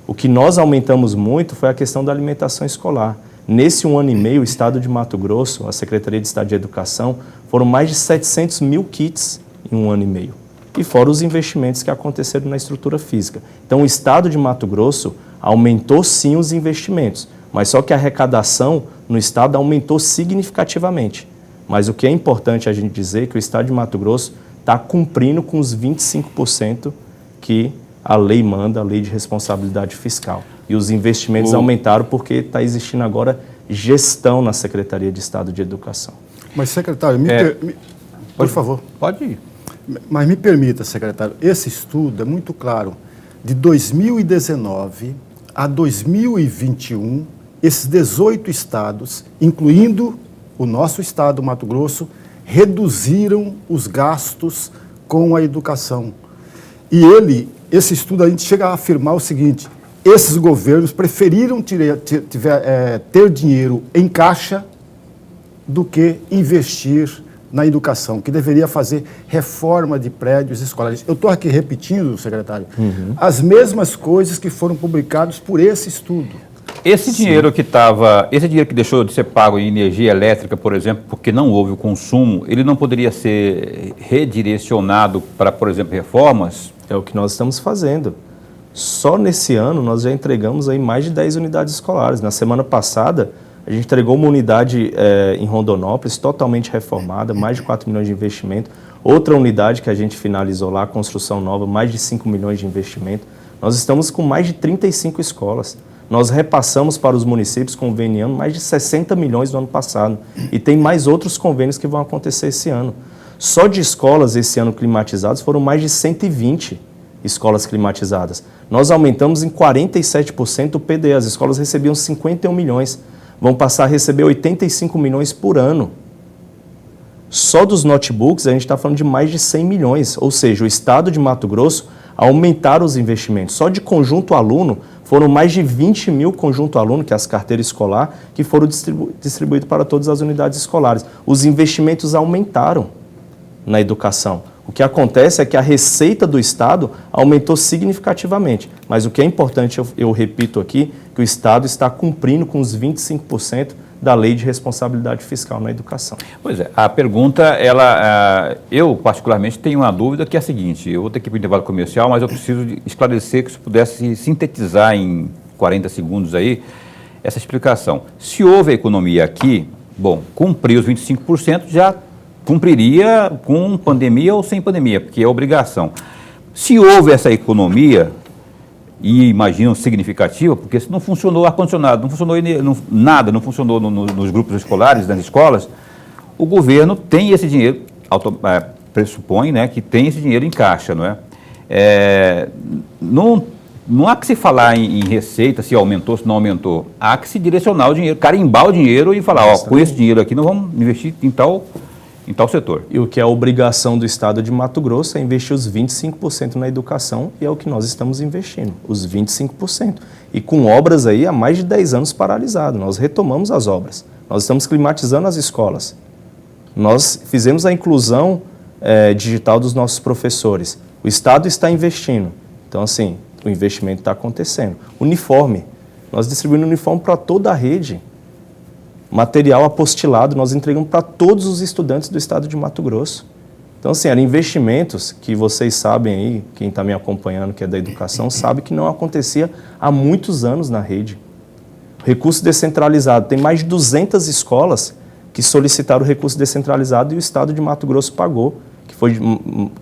O que nós aumentamos muito foi a questão da alimentação escolar. Nesse 1 ano e meio, o estado de Mato Grosso, a Secretaria de Estado de Educação, foram mais de 700 mil kits em 1 ano e meio. E fora os investimentos que aconteceram na estrutura física. Então, o estado de Mato Grosso aumentou sim os investimentos, mas só que a arrecadação no estado aumentou significativamente. Mas o que é importante a gente dizer é que o estado de Mato Grosso está cumprindo com os 25% que a lei manda, a lei de responsabilidade fiscal. E os investimentos aumentaram porque está existindo agora gestão na Secretaria de Estado de Educação. Mas, secretário, por favor. Pode ir. Mas me permita, secretário, esse estudo é muito claro. De 2019 a 2021, esses 18 estados, incluindo o nosso estado, Mato Grosso, reduziram os gastos com a educação. E esse estudo, a gente chega a afirmar o seguinte: esses governos preferiram ter dinheiro em caixa do que investir na educação, que deveria fazer reforma de prédios escolares. Eu estou aqui repetindo, secretário, as mesmas coisas que foram publicadas por esse estudo. Esse dinheiro esse dinheiro que deixou de ser pago em energia elétrica, por exemplo, porque não houve o consumo, ele não poderia ser redirecionado para, por exemplo, reformas? É o que nós estamos fazendo. Só nesse ano nós já entregamos aí mais de 10 unidades escolares. Na semana passada, a gente entregou uma unidade em Rondonópolis, totalmente reformada, mais de 4 milhões de investimento. Outra unidade que a gente finalizou lá, construção nova, mais de 5 milhões de investimento. Nós estamos com mais de 35 escolas. Nós repassamos para os municípios, conveniando, mais de 60 milhões no ano passado. E tem mais outros convênios que vão acontecer esse ano. Só de escolas esse ano climatizadas foram mais de 120 escolas climatizadas. Nós aumentamos em 47% o PDE. As escolas recebiam 51 milhões. Vão passar a receber 85 milhões por ano. Só dos notebooks a gente está falando de mais de 100 milhões. Ou seja, o estado de Mato Grosso aumentaram os investimentos. Só de conjunto aluno Foram mais de 20 mil conjunto aluno, que é as carteiras escolar, que foram distribuídos para todas as unidades escolares. Os investimentos aumentaram na educação. O que acontece é que a receita do Estado aumentou significativamente. Mas o que é importante, eu repito aqui, que o Estado está cumprindo com os 25% da Lei de Responsabilidade Fiscal na educação. Pois é, a pergunta, eu particularmente tenho uma dúvida que é a seguinte, eu vou ter que ir para o intervalo comercial, mas eu preciso esclarecer, que se pudesse sintetizar em 40 segundos aí, essa explicação. Se houve a economia aqui, bom, cumprir os 25% já cumpriria com pandemia ou sem pandemia, porque é obrigação. Se houve essa economia, e imagino significativa, porque se não funcionou ar-condicionado, não funcionou nada, não funcionou nos grupos escolares, nas escolas, o governo tem esse dinheiro, pressupõe, né, que tem esse dinheiro em caixa, não é? Não há que se falar em receita, se aumentou, se não aumentou, há que se direcionar o dinheiro, carimbar o dinheiro e falar, ó, com esse dinheiro aqui nós vamos investir em tal setor. E o que é a obrigação do Estado de Mato Grosso é investir os 25% na educação, e é o que nós estamos investindo, os 25%. E com obras aí há mais de 10 anos paralisadas, nós retomamos as obras, nós estamos climatizando as escolas, nós fizemos a inclusão digital dos nossos professores, o Estado está investindo, então assim, o investimento está acontecendo. Uniforme, nós distribuímos uniforme para toda a rede. Material apostilado, nós entregamos para todos os estudantes do estado de Mato Grosso. Então, assim, eram investimentos que vocês sabem aí, quem está me acompanhando, que é da educação, sabe que não acontecia há muitos anos na rede. Recurso descentralizado, tem mais de 200 escolas que solicitaram o recurso descentralizado e o estado de Mato Grosso pagou,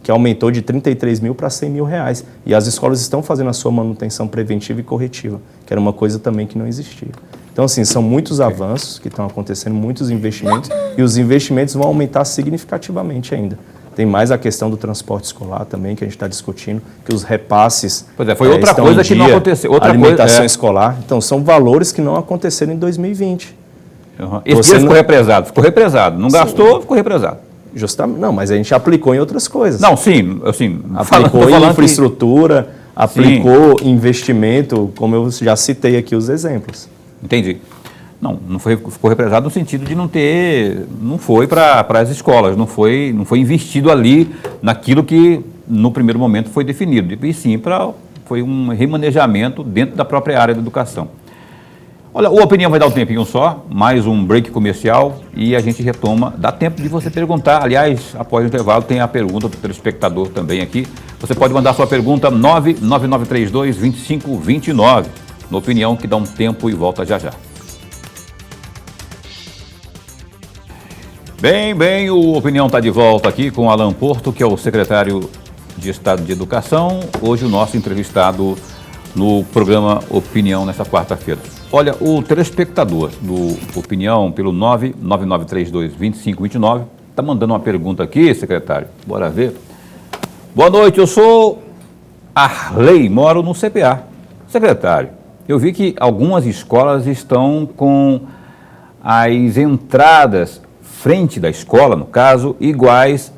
que aumentou de 33 mil para 100 mil reais. E as escolas estão fazendo a sua manutenção preventiva e corretiva, que era uma coisa também que não existia. Então, assim, são muitos avanços que estão acontecendo, muitos investimentos, e os investimentos vão aumentar significativamente ainda. Tem mais a questão do transporte escolar também, que a gente está discutindo, que os repasses... Pois é, foi outra coisa que não aconteceu. Outra alimentação escolar. Então, são valores que não aconteceram em 2020. Uhum. Esse dinheiro ficou represado. Não gastou, ficou represado. Justamente, não, mas a gente aplicou em outras coisas. Não, sim, assim... Aplicou em infraestrutura, aplicou investimento, como eu já citei aqui os exemplos. Entendi. Não ficou represado no sentido de não foi para as escolas, não foi investido ali naquilo que no primeiro momento foi definido, e sim foi um remanejamento dentro da própria área da educação. Olha, o Opinião vai dar um tempinho só, mais um break comercial e a gente retoma. Dá tempo de você perguntar, aliás, após o intervalo tem a pergunta do telespectador também aqui. Você pode mandar sua pergunta 99932-2529. No Opinião, que dá um tempo e volta já já. Bem, o Opinião está de volta aqui com Alan Porto, que é o secretário de Estado de Educação. Hoje o nosso entrevistado no programa Opinião nesta quarta-feira. Olha, o telespectador do Opinião, pelo 99932-2529, está mandando uma pergunta aqui, secretário. Bora ver. Boa noite, eu sou Arley, moro no CPA. Secretário, eu vi que algumas escolas estão com as entradas frente da escola, no caso, iguais,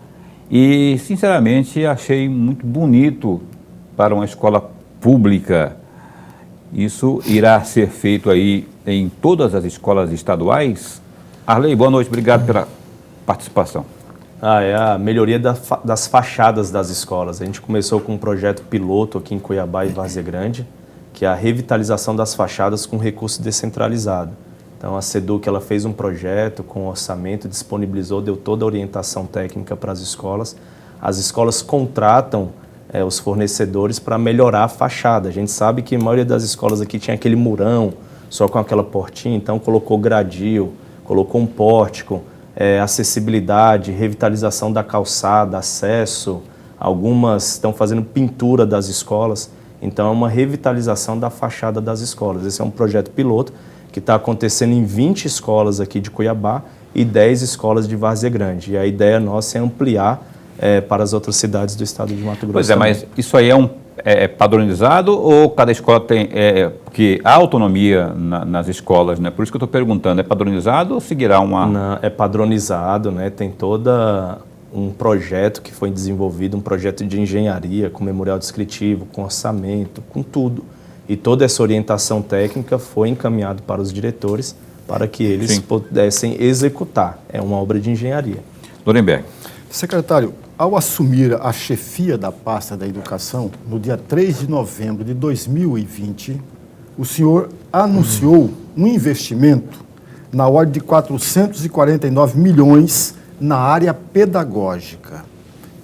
e sinceramente achei muito bonito para uma escola pública. Isso irá ser feito aí em todas as escolas estaduais? Arley, boa noite, obrigado pela participação. É a melhoria das fachadas das escolas. A gente começou com um projeto piloto aqui em Cuiabá e Várzea Grande, que é a revitalização das fachadas com recurso descentralizado. Então a SEDUC ela fez um projeto com orçamento, disponibilizou, deu toda a orientação técnica para as escolas. As escolas contratam os fornecedores para melhorar a fachada. A gente sabe que a maioria das escolas aqui tinha aquele murão, só com aquela portinha, então colocou gradil, colocou um pórtico, acessibilidade, revitalização da calçada, acesso, algumas estão fazendo pintura das escolas. Então, é uma revitalização da fachada das escolas. Esse é um projeto piloto que está acontecendo em 20 escolas aqui de Cuiabá e 10 escolas de Várzea Grande. E a ideia nossa é ampliar para as outras cidades do estado de Mato Grosso. Pois é, mas isso aí é padronizado ou cada escola tem... porque há autonomia nas escolas, né? Por isso que eu estou perguntando, é padronizado ou seguirá uma... Não, é padronizado, né? Tem toda... um projeto que foi desenvolvido, um projeto de engenharia, com memorial descritivo, com orçamento, com tudo. E toda essa orientação técnica foi encaminhada para os diretores para que eles pudessem executar. É uma obra de engenharia. Lorenberg. Secretário, ao assumir a chefia da pasta da educação, no dia 3 de novembro de 2020, o senhor anunciou um investimento na ordem de 449 milhões na área pedagógica.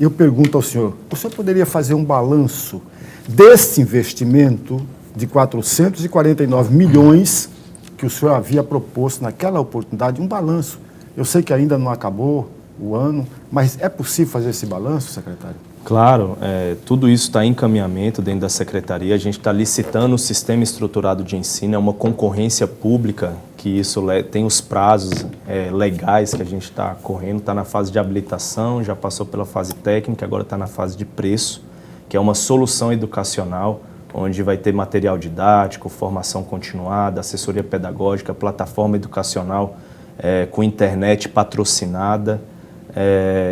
Eu pergunto ao senhor, o senhor poderia fazer um balanço desse investimento de 449 milhões que o senhor havia proposto naquela oportunidade, um balanço? Eu sei que ainda não acabou o ano, mas é possível fazer esse balanço, secretário? Claro, tudo isso está em encaminhamento dentro da secretaria. A gente está licitando o sistema estruturado de ensino, é uma concorrência pública, que isso tem os prazos legais que a gente está correndo, está na fase de habilitação, já passou pela fase técnica, agora está na fase de preço, que é uma solução educacional, onde vai ter material didático, formação continuada, assessoria pedagógica, plataforma educacional com internet patrocinada,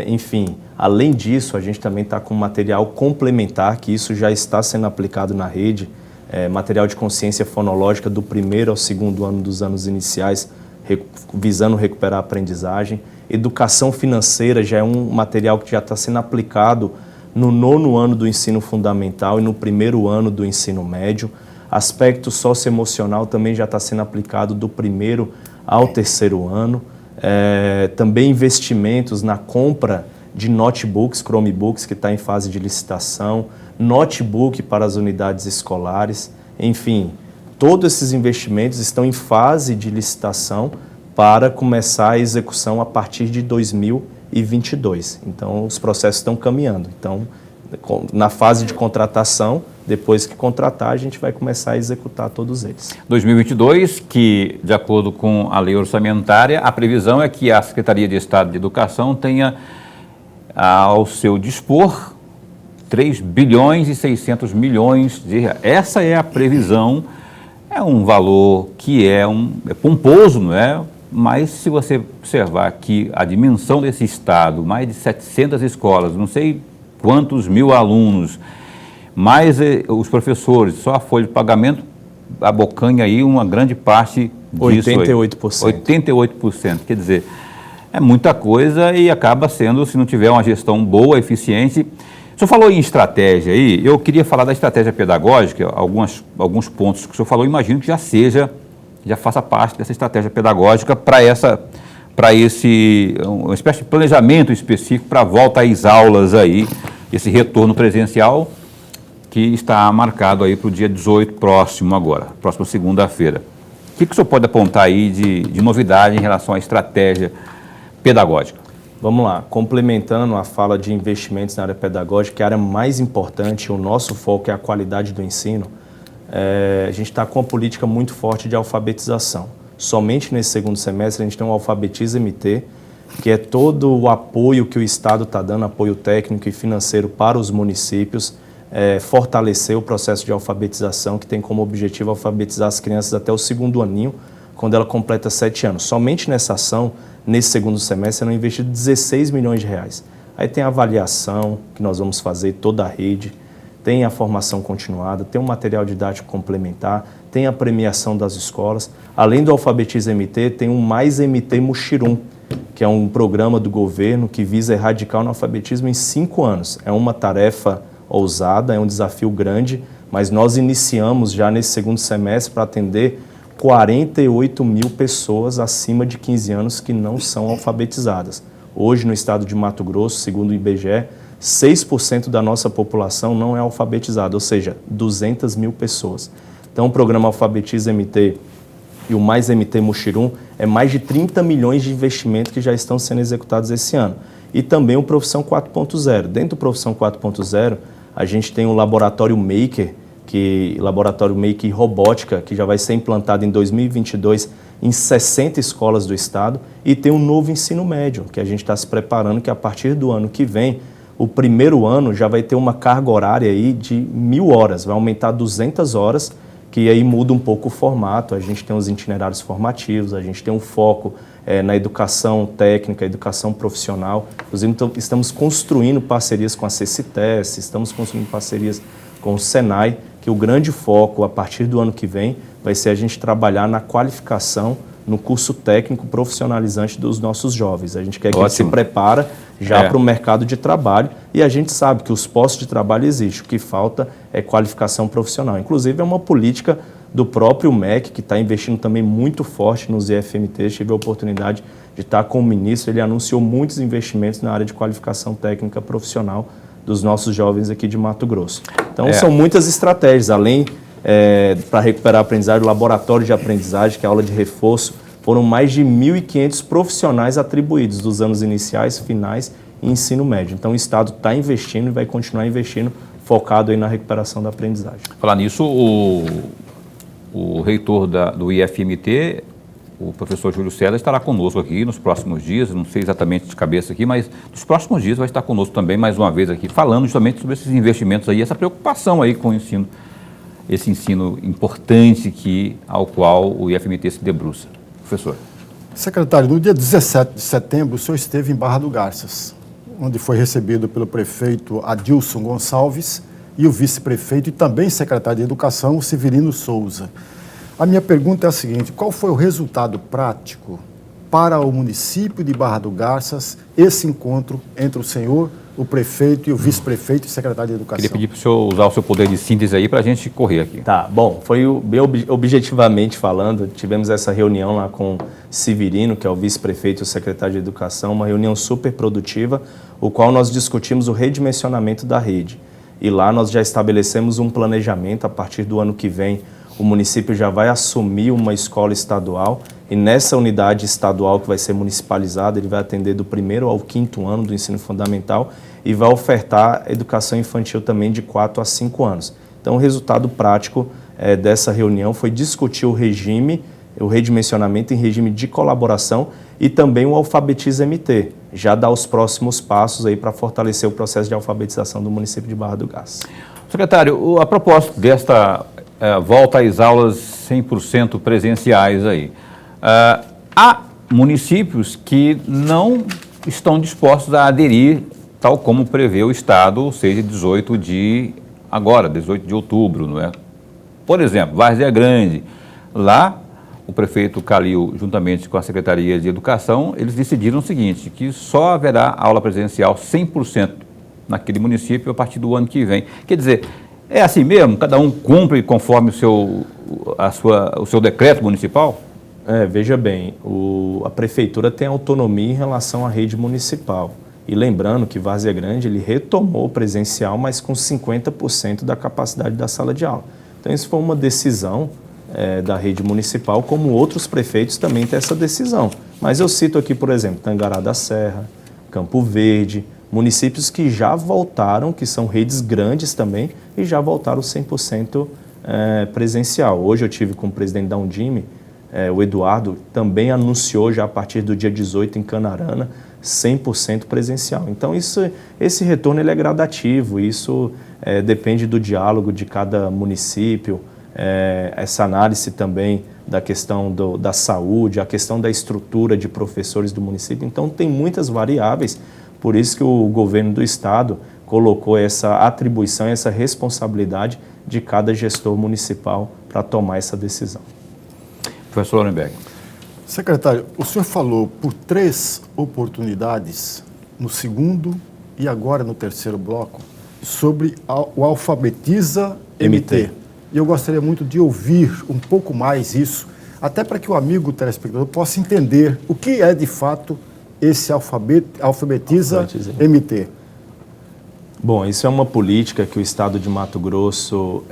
enfim. Além disso, a gente também está com material complementar, que isso já está sendo aplicado na rede, material de consciência fonológica do primeiro ao segundo ano dos anos iniciais, visando recuperar a aprendizagem. Educação financeira já é um material que já está sendo aplicado no 9º ano do ensino fundamental e no 1º ano do ensino médio. Aspecto socioemocional também já está sendo aplicado do 1º ao 3º ano. Também investimentos na compra de notebooks, Chromebooks, que está em fase de licitação, notebook para as unidades escolares, enfim, todos esses investimentos estão em fase de licitação para começar a execução a partir de 2022. Então, os processos estão caminhando. Então, na fase de contratação, depois que contratar, a gente vai começar a executar todos eles. 2022, que, de acordo com a lei orçamentária, a previsão é que a Secretaria de Estado de Educação tenha ao seu dispor 3 bilhões e 600 milhões de reais. Essa é a previsão, é um valor que é pomposo, não é? Mas se você observar que a dimensão desse estado, mais de 700 escolas, não sei quantos mil alunos, mais os professores, só a folha de pagamento abocanha aí uma grande parte disso. 88%. 88%, quer dizer, é muita coisa e acaba sendo, se não tiver uma gestão boa, eficiente. O senhor falou em estratégia aí, eu queria falar da estratégia pedagógica, alguns pontos que o senhor falou, imagino que já faça parte dessa estratégia pedagógica para esse, uma espécie de planejamento específico para a volta às aulas aí, esse retorno presencial que está marcado aí para o dia 18 próximo agora, próxima segunda-feira. O que o senhor pode apontar aí de novidade em relação à estratégia pedagógica? Vamos lá, complementando a fala de investimentos na área pedagógica, que é a área mais importante, o nosso foco é a qualidade do ensino, a gente está com uma política muito forte de alfabetização. Somente nesse segundo semestre a gente tem um Alfabetiza MT, que é todo o apoio que o Estado está dando, apoio técnico e financeiro para os municípios, fortalecer o processo de alfabetização, que tem como objetivo alfabetizar as crianças até o 2º aninho, quando ela completa 7 anos. Somente nessa ação, nesse segundo semestre, serão investidos 16 milhões de reais. Aí tem a avaliação que nós vamos fazer, toda a rede, tem a formação continuada, tem o material didático complementar, tem a premiação das escolas. Além do Alfabetiza MT, tem o Mais MT Muxirum, que é um programa do governo que visa erradicar o analfabetismo em 5 anos. É uma tarefa ousada, é um desafio grande, mas nós iniciamos já nesse segundo semestre para atender 48 mil pessoas acima de 15 anos que não são alfabetizadas. Hoje, no estado de Mato Grosso, segundo o IBGE, 6% da nossa população não é alfabetizada, ou seja, 200 mil pessoas. Então, o programa Alfabetiza MT e o Mais MT Muxirum é mais de 30 milhões de investimentos que já estão sendo executados esse ano. E também o Profissão 4.0. Dentro do Profissão 4.0, a gente tem o Laboratório Maker, Laboratório Maker Robótica, que já vai ser implantado em 2022 em 60 escolas do estado, e tem um novo ensino médio, que a gente está se preparando, que a partir do ano que vem, o primeiro ano já vai ter uma carga horária aí de 1.000 horas, vai aumentar 200 horas, que aí muda um pouco o formato. A gente tem os itinerários formativos, a gente tem um foco na educação técnica, educação profissional. Inclusive, estamos construindo parcerias com a CCTES, estamos construindo parcerias com o Senai, que o grande foco a partir do ano que vem vai ser a gente trabalhar na qualificação no curso técnico profissionalizante dos nossos jovens. A gente quer que eles se prepara já para o mercado de trabalho e a gente sabe que os postos de trabalho existem, o que falta é qualificação profissional. Inclusive é uma política do próprio MEC, que está investindo também muito forte nos IFMTs. Tive a oportunidade de estar com o ministro, ele anunciou muitos investimentos na área de qualificação técnica profissional dos nossos jovens aqui de Mato Grosso. Então são muitas estratégias, além para recuperar a aprendizagem, o laboratório de aprendizagem, que é a aula de reforço, foram mais de 1.500 profissionais atribuídos dos anos iniciais, finais e ensino médio. Então o Estado está investindo e vai continuar investindo, focado aí na recuperação da aprendizagem. Falar nisso, o reitor do IFMT, o professor Júlio César, estará conosco aqui nos próximos dias, não sei exatamente de cabeça aqui, mas nos próximos dias vai estar conosco também, mais uma vez aqui, falando justamente sobre esses investimentos aí, essa preocupação aí com o ensino, esse ensino importante ao qual o IFMT se debruça. Professor. Secretário, no dia 17 de setembro, o senhor esteve em Barra do Garças, onde foi recebido pelo prefeito Adilson Gonçalves e o vice-prefeito e também secretário de Educação, Severino Souza. A minha pergunta é a seguinte: qual foi o resultado prático para o município de Barra do Garças esse encontro entre o senhor, o prefeito e o vice-prefeito e secretário de Educação? Queria pedir para o senhor usar o seu poder de síntese aí para a gente correr aqui. Tá, bom, foi objetivamente falando, tivemos essa reunião lá com Severino, que é o vice-prefeito e o secretário de Educação, uma reunião super produtiva, o qual nós discutimos o redimensionamento da rede. E lá nós já estabelecemos um planejamento. A partir do ano que vem, o município já vai assumir uma escola estadual e nessa unidade estadual que vai ser municipalizada, ele vai atender do 1º ao 5º ano do ensino fundamental e vai ofertar educação infantil também de 4 a 5 anos. Então, o resultado prático dessa reunião foi discutir o regime, o redimensionamento em regime de colaboração e também o Alfabetiza MT, já dá os próximos passos aí para fortalecer o processo de alfabetização do município de Barra do Garças. Secretário, a propósito desta volta às aulas 100% presenciais aí, há municípios que não estão dispostos a aderir, tal como prevê o Estado, ou seja, 18 de outubro, não é? Por exemplo, Várzea Grande, lá o prefeito Calil, juntamente com a Secretaria de Educação, eles decidiram o seguinte, que só haverá aula presencial 100% naquele município a partir do ano que vem. Quer dizer, é assim mesmo? Cada um cumpre conforme o seu decreto municipal? Veja bem, a prefeitura tem autonomia em relação à rede municipal. E lembrando que Várzea Grande ele retomou o presencial, mas com 50% da capacidade da sala de aula. Então isso foi uma decisão da rede municipal, como outros prefeitos também têm essa decisão. Mas eu cito aqui, por exemplo, Tangará da Serra, Campo Verde, municípios que já voltaram, que são redes grandes também, e já voltaram 100% presencial. Hoje eu tive com o presidente da Undime, o Eduardo, também anunciou já a partir do dia 18 em Canarana, 100% presencial. Então esse retorno ele é gradativo, isso depende do diálogo de cada município, essa análise também da questão da saúde, a questão da estrutura de professores do município. Então tem muitas variáveis, por isso que o governo do estado colocou essa atribuição, essa responsabilidade de cada gestor municipal para tomar essa decisão. Professor Lorenberg. Secretário, o senhor falou por 3 oportunidades, no segundo e agora no terceiro bloco, sobre o Alfabetiza MT. E eu gostaria muito de ouvir um pouco mais isso, até para que o amigo telespectador possa entender o que é de fato esse Alfabetiza MT. Bom, isso é uma política que o estado de Mato Grosso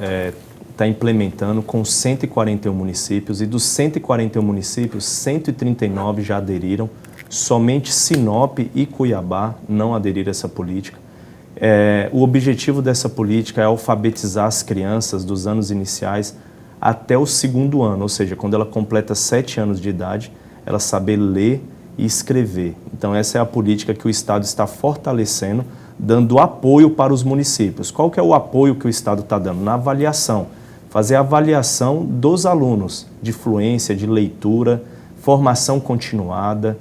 está implementando com 141 municípios e dos 141 municípios, 139 já aderiram, somente Sinop e Cuiabá não aderiram a essa política. O objetivo dessa política é alfabetizar as crianças dos anos iniciais até o 2º ano, ou seja, quando ela completa 7 anos de idade, ela saber ler e escrever. Então essa é a política que o Estado está fortalecendo, dando apoio para os municípios. Qual que é o apoio que o Estado está dando? Na avaliação. Fazer a avaliação dos alunos de fluência, de leitura, formação continuada,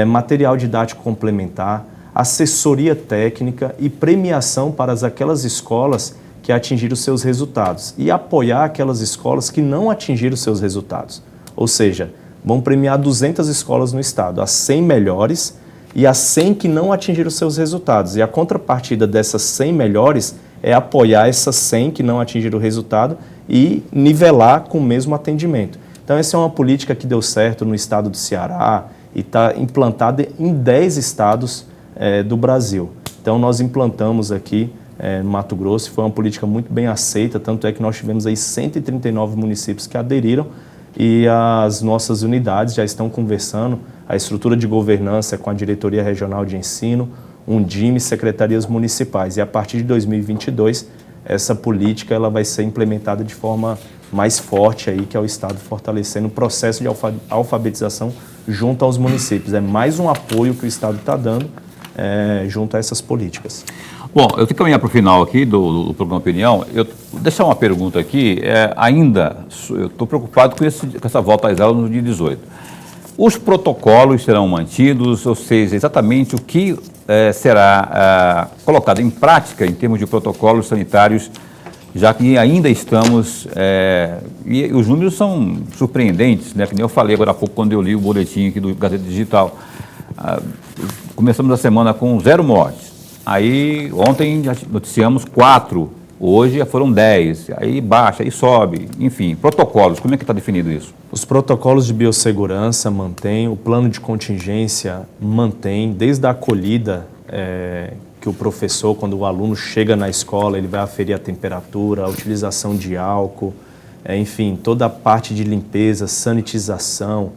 material didático complementar, assessoria técnica e premiação para aquelas escolas que atingiram os seus resultados e apoiar aquelas escolas que não atingiram os seus resultados. Ou seja, vão premiar 200 escolas no estado, as 100 melhores e as 100 que não atingiram os seus resultados. E a contrapartida dessas 100 melhores é apoiar essas 100 que não atingiram o resultado e nivelar com o mesmo atendimento. Então essa é uma política que deu certo no estado do Ceará e está implantada em 10 estados do Brasil. Então nós implantamos aqui no Mato Grosso, foi uma política muito bem aceita, tanto é que nós tivemos aí 139 municípios que aderiram e as nossas unidades já estão conversando, a estrutura de governança com a Diretoria Regional de Ensino, Undime e secretarias municipais. E a partir de 2022, essa política ela vai ser implementada de forma mais forte, aí, que é o Estado fortalecendo o processo de alfabetização junto aos municípios. É mais um apoio que o Estado está dando junto a essas políticas. Bom, eu tenho que caminhar para o final aqui do programa Opinião. Eu vou deixar uma pergunta aqui. Eu estou preocupado com essa volta às aulas no dia 18. Os protocolos serão mantidos, ou seja, exatamente o que será colocado em prática em termos de protocolos sanitários, já que ainda estamos... e os números são surpreendentes, né? Que nem eu falei agora há pouco quando eu li o boletim aqui do Gazeta Digital. Começamos a semana com 0 mortes. Aí, ontem já noticiamos 4, hoje já foram 10, aí baixa, aí sobe, enfim, protocolos, como é que está definido isso? Os protocolos de biossegurança mantêm, o plano de contingência mantém, desde a acolhida, que o professor, quando o aluno chega na escola, ele vai aferir a temperatura, a utilização de álcool, enfim, toda a parte de limpeza, sanitização,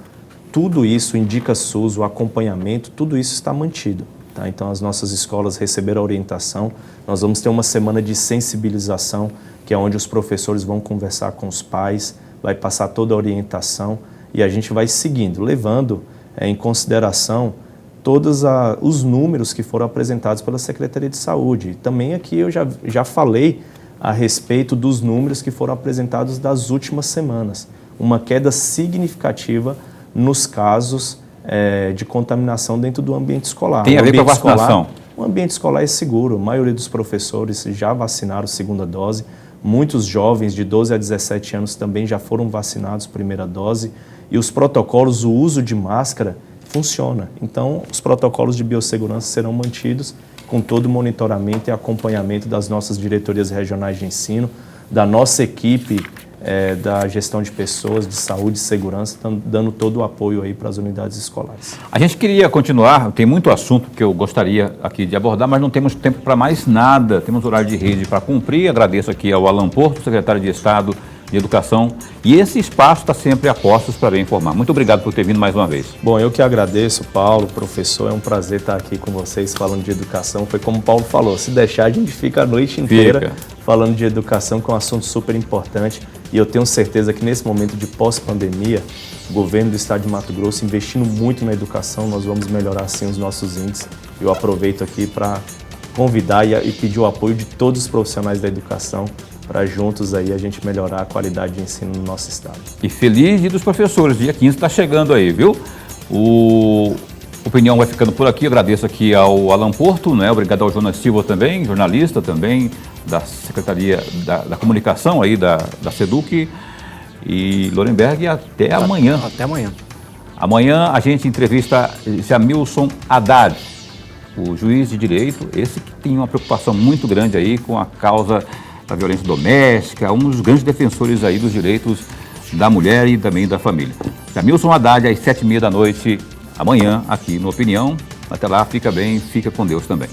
tudo isso, indica SUS, o acompanhamento, tudo isso está mantido. Tá? Então, as nossas escolas receberam a orientação. Nós vamos ter uma semana de sensibilização, que é onde os professores vão conversar com os pais, vai passar toda a orientação e a gente vai seguindo, levando em consideração todos os números que foram apresentados pela Secretaria de Saúde. Também aqui eu já falei a respeito dos números que foram apresentados das últimas semanas. Uma queda significativa nos casos de contaminação dentro do ambiente escolar. Tem a ver com a vacinação? O ambiente escolar é seguro, a maioria dos professores já vacinaram segunda dose, muitos jovens de 12 a 17 anos também já foram vacinados primeira dose e os protocolos, o uso de máscara funciona. Então, os protocolos de biossegurança serão mantidos com todo o monitoramento e acompanhamento das nossas diretorias regionais de ensino, da nossa equipe da gestão de pessoas, de saúde e segurança, dando todo o apoio aí para as unidades escolares. A gente queria continuar, tem muito assunto que eu gostaria aqui de abordar, mas não temos tempo para mais nada, temos horário de rede para cumprir. Agradeço aqui ao Alan Porto, secretário de Estado de Educação, e esse espaço está sempre a postos para bem informar. Muito obrigado por ter vindo mais uma vez. Bom, eu que agradeço, Paulo, professor, é um prazer estar aqui com vocês falando de educação. Foi como o Paulo falou, se deixar a gente fica a noite inteira falando de educação, que é um assunto super importante, e eu tenho certeza que nesse momento de pós-pandemia, o governo do estado de Mato Grosso investindo muito na educação, nós vamos melhorar sim os nossos índices. Eu aproveito aqui para convidar e pedir o apoio de todos os profissionais da educação para juntos aí a gente melhorar a qualidade de ensino no nosso estado. E feliz Dia dos Professores, dia 15 está chegando aí, viu? O Opinião vai ficando por aqui, agradeço aqui ao Alan Porto, né? Obrigado ao Jonas Silva também, jornalista também, da Secretaria da Comunicação aí da SEDUC, e Lorenberg, até amanhã. Até amanhã. Amanhã a gente entrevista Jamilson Haddad, o juiz de direito, esse que tem uma preocupação muito grande aí com a causa da violência doméstica, um dos grandes defensores aí dos direitos da mulher e também da família. Jamilson Haddad, às 7h30 da noite, amanhã, aqui no Opinião. Até lá, fica bem, fica com Deus também.